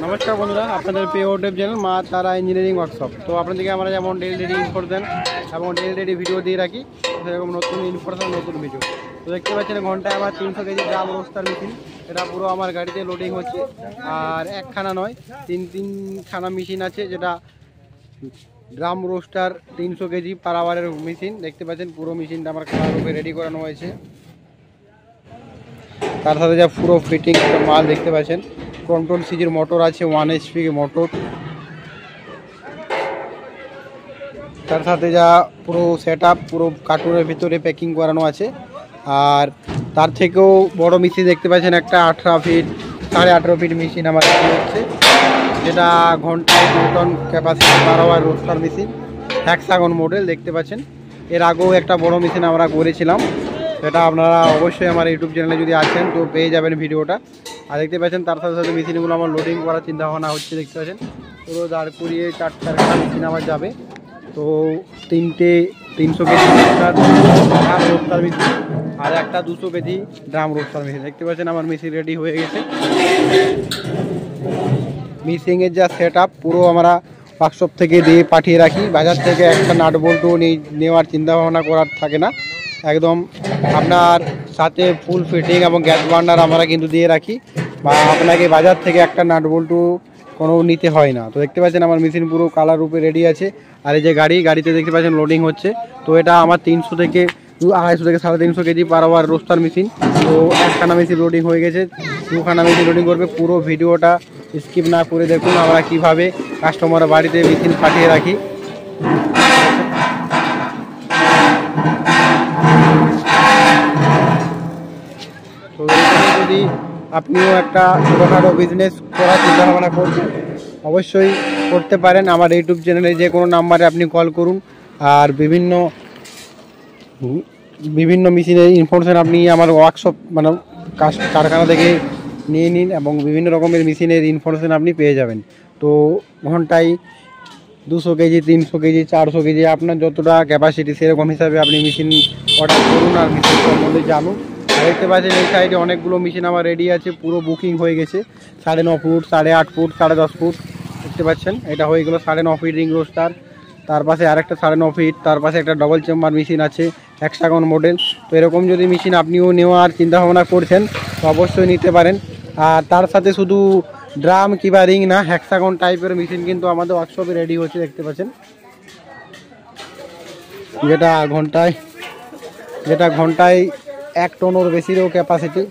নমস্কার বন্ধুরা, আপনাদের প্রিয় ইউটিউব চ্যানেল মা তারা ইঞ্জিনিয়ারিং ওয়ার্কশপ। তো আপনাদেরকে আমরা যেমন ডেলি ইনফরমেশন এবং ডেলি ভিডিও দিয়ে রাখি, সেরকম নতুন ইনফরমেশন নতুন ভিডিও। তো দেখতে পাচ্ছেন ঘন্টায় আমার 300 কেজি ড্রাম রোস্টার মেশিন, এটা পুরো আমার গাড়িতে লোডিং হচ্ছে। আর একখানা নয়, তিনখানা মেশিন আছে, যেটা ড্রাম রোস্টার 300 কেজি পার আওয়ারের মেশিন। দেখতে পাচ্ছেন পুরো মেশিনটা আমার কালার রূপে রেডি করানো হয়েছে। তার সাথে যা পুরো ফিটিং মাল দেখতে পাচ্ছেন, কন্ট্রোল সিজির মোটর আছে, 1 HP মোটর। তার সাথে যা পুরো সেট আপ পুরো কার্টুনের ভিতরে প্যাকিং করানো আছে। আর তার থেকেও বড় মেশিন দেখতে পাচ্ছেন, একটা 18 ফিট 18.5 ফিট মেশিন আমার হচ্ছে, যেটা ঘন্টায় 2 ton capacity 12 hour roaster machine, hexagon model দেখতে পাচ্ছেন। এর আগেও একটা বড় মেশিন আমরা করেছিলাম, সেটা আপনারা অবশ্যই আমার ইউটিউব চ্যানেলে যদি আসেন তো পেয়ে যাবেন ভিডিওটা। আর দেখতে পাচ্ছেন তার সাথে সাথে মেশিনগুলো আমার লোডিং করার চিন্তা ভাবনা হচ্ছে। দেখতে পাচ্ছেন পুরো দাঁড় করিয়ে 4-4খানা মেশিন আমার যাবে। তো 300 কেজি ড্রাম রোস্টার মেশিন আর একটা 200 কেজি ড্রাম রোস্টার মেশিন। দেখতে পাচ্ছেন আমার মেশিন রেডি হয়ে গেছে। মেশিনের যা সেট আপ পুরো আমরা ওয়ার্কশপ থেকে দিয়ে পাঠিয়ে রাখি। বাজার থেকে একটা নাট বল্টু নেওয়ার চিন্তা ভাবনা করার থাকে না, একদম আপনার সাথে ফুল ফিটিং এবং গ্যাস বার্নার আমরা কিন্তু দিয়ে রাখি, বা আপনাকে বাজার থেকে একটা নাট বল্টু কোনো নিতে হয় না। তো দেখতে পাচ্ছেন আমার মেশিন পুরো কালার রূপে রেডি আছে। আর এই যে গাড়িতে দেখতে পাচ্ছেন লোডিং হচ্ছে। তো এটা আমার 300 থেকে 250 থেকে 350 KG per hour roaster machine. তো একখানা মেশিন লোডিং হয়ে গেছে, 2খানা মেশিন লোডিং করবে। পুরো ভিডিওটা স্কিপ না করে দেখুন আমরা কিভাবে কাস্টমার বাড়িতে মেশিন পাঠিয়ে রাখি। তো যদি আপনিও একটা ছোটোখাটো বিজনেস করার চিন্তা ভাবনা করছেন, অবশ্যই করতে পারেন। আমার ইউটিউব চ্যানেলে যে কোনো নাম্বারে আপনি কল করুন। আর বিভিন্ন মেশিনের ইনফরমেশন আপনি আমার ওয়ার্কশপ মানে কারখানা থেকে নিয়ে নিন, এবং বিভিন্ন রকমের মেশিনের ইনফরমেশন আপনি পেয়ে যাবেন। তো ঘন্টায় 200 কেজি 300 কেজি 400 কেজি আপনার যতটা ক্যাপাসিটি, সেরকম হিসাবে আপনি মেশিন অর্ডার করুন আর মেশিন সম্বন্ধে জানুন। দেখতে পাচ্ছেন এই সাইডে অনেকগুলো মেশিন আমার রেডি আছে, পুরো বুকিং হয়ে গেছে। 9.5 ফুট 8.5 ফুট 10.5 ফুট দেখতে পাচ্ছেন, এটা হয়ে গেলো 9.5 ফিট রিং রোস্টার। তার পাশে আরেকটা 9.5 ফিট, তার পাশে একটা ডবল চেম্বার মেশিন আছে, হ্যাক্সাগন মডেল। তো এরকম যদি মেশিন আপনিও নেওয়ার চিন্তা ভাবনা করছেন তো অবশ্যই নিতে পারেন। আর তার সাথে শুধু ড্রাম কিংবা রিং না, হ্যাক্সাগন টাইপের মেশিন কিন্তু আমাদের ওয়ার্কশপে রেডি হচ্ছে। দেখতে পাচ্ছেন যেটা ঘন্টায় 1 টনের বেশিরও ক্যাপাসিটি।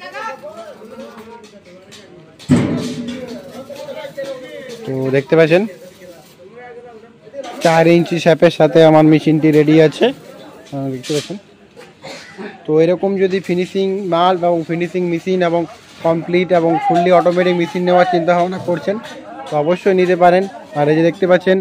তো দেখতে পাচ্ছেন 4 ইঞ্চি শ্যাপের সাথে আমার মেশিনটি রেডি আছে, দেখতে পাচ্ছেন। তো এরকম যদি ফিনিশিং মাল এবং ফিনিশিং মেশিন এবং কমপ্লিট এবং ফুললি অটোমেটিক মেশিন নেওয়ার চিন্তা ভাবনা করছেন তো অবশ্যই নিতে পারেন। আর এই যে দেখতে পাচ্ছেন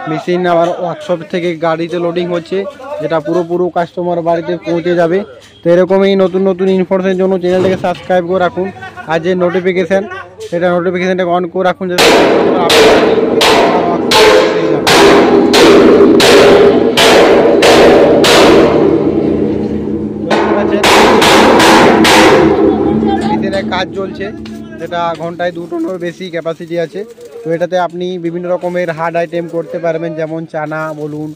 মেশিন আমার ওয়ার্কশপ থেকে গাড়িতে লোডিং হচ্ছে, যেটা পুরো কাস্টমার বাড়িতে পৌঁছে যাবে। তো এরকমই নতুন ইনফরমেশনের জন্য চ্যানেলটাকে সাবস্ক্রাইব করে রাখুন। আর যে নোটিফিকেশান, সেটা নোটিফিকেশানটাকে অন করে রাখুন, যাতে মেশিনের কাজ চলছে, যেটা ঘন্টায় 2 টনের বেশি ক্যাপাসিটি আছে। তো এটাতে আপনি বিভিন্ন রকমের হার্ড আইটেম করতে পারবেন, যেমন চানা বলুন,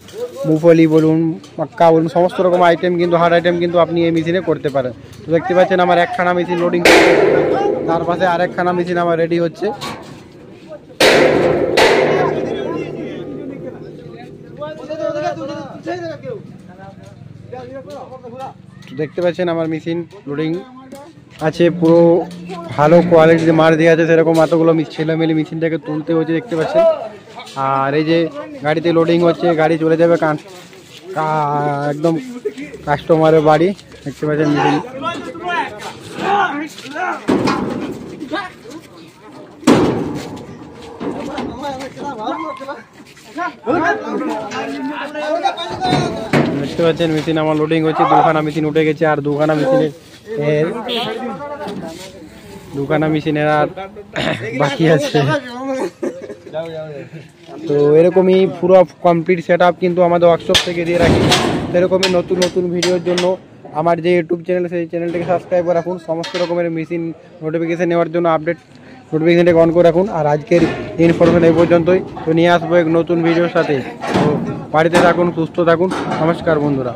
মুফলি বলুন, মাক্কা বলুন, সমস্ত রকম আইটেম কিন্তু হার্ড আইটেম কিন্তু আপনি এই মেশিনে করতে পারেন। তো দেখতে পাচ্ছেন আমার একখানা মেশিন লোডিং, তার পাশে আরেকখানা মেশিন আমার রেডি হচ্ছে। দেখতে পাচ্ছেন আমার মেশিন লোডিং আছে, পুরো ভালো কোয়ালিটির মাল দিয়ে আছে, সেরকম এতগুলো ছেলেমেলে মেশিনটাকে তুলতে হচ্ছে। দেখতে পাচ্ছেন আর এই যে গাড়িতে লোডিং হচ্ছে, গাড়ি চলে যাবে একদম কাস্টমারের বাড়ি। দেখতে পাচ্ছেন মেশিন দেখতে পাচ্ছেন মেশিন আমার লোডিং হচ্ছে। 2খানা মেশিন উঠে গেছে, আর 2খানা মেশিনের আর বাকি আছে। তো এরকমই পুরো কমপ্লিট সেট আপ কিন্তু আমাদের ওয়ার্কশপ থেকে দিয়ে রাখি। এরকমই নতুন ভিডিওর জন্য আমার যে ইউটিউব চ্যানেল, সেই চ্যানেলটাকে সাবস্ক্রাইব করে রাখুন। সমস্ত রকমের মেশিন নোটিফিকেশান নেওয়ার জন্য, আপডেট নোটিফিকেশনটাকে অন করে রাখুন। আর আজকের ইনফরমেশন এই পর্যন্তই। তো নিয়ে আসবো এক নতুন ভিডিওর সাথে। তো বাড়িতে থাকুন, সুস্থ থাকুন। নমস্কার বন্ধুরা।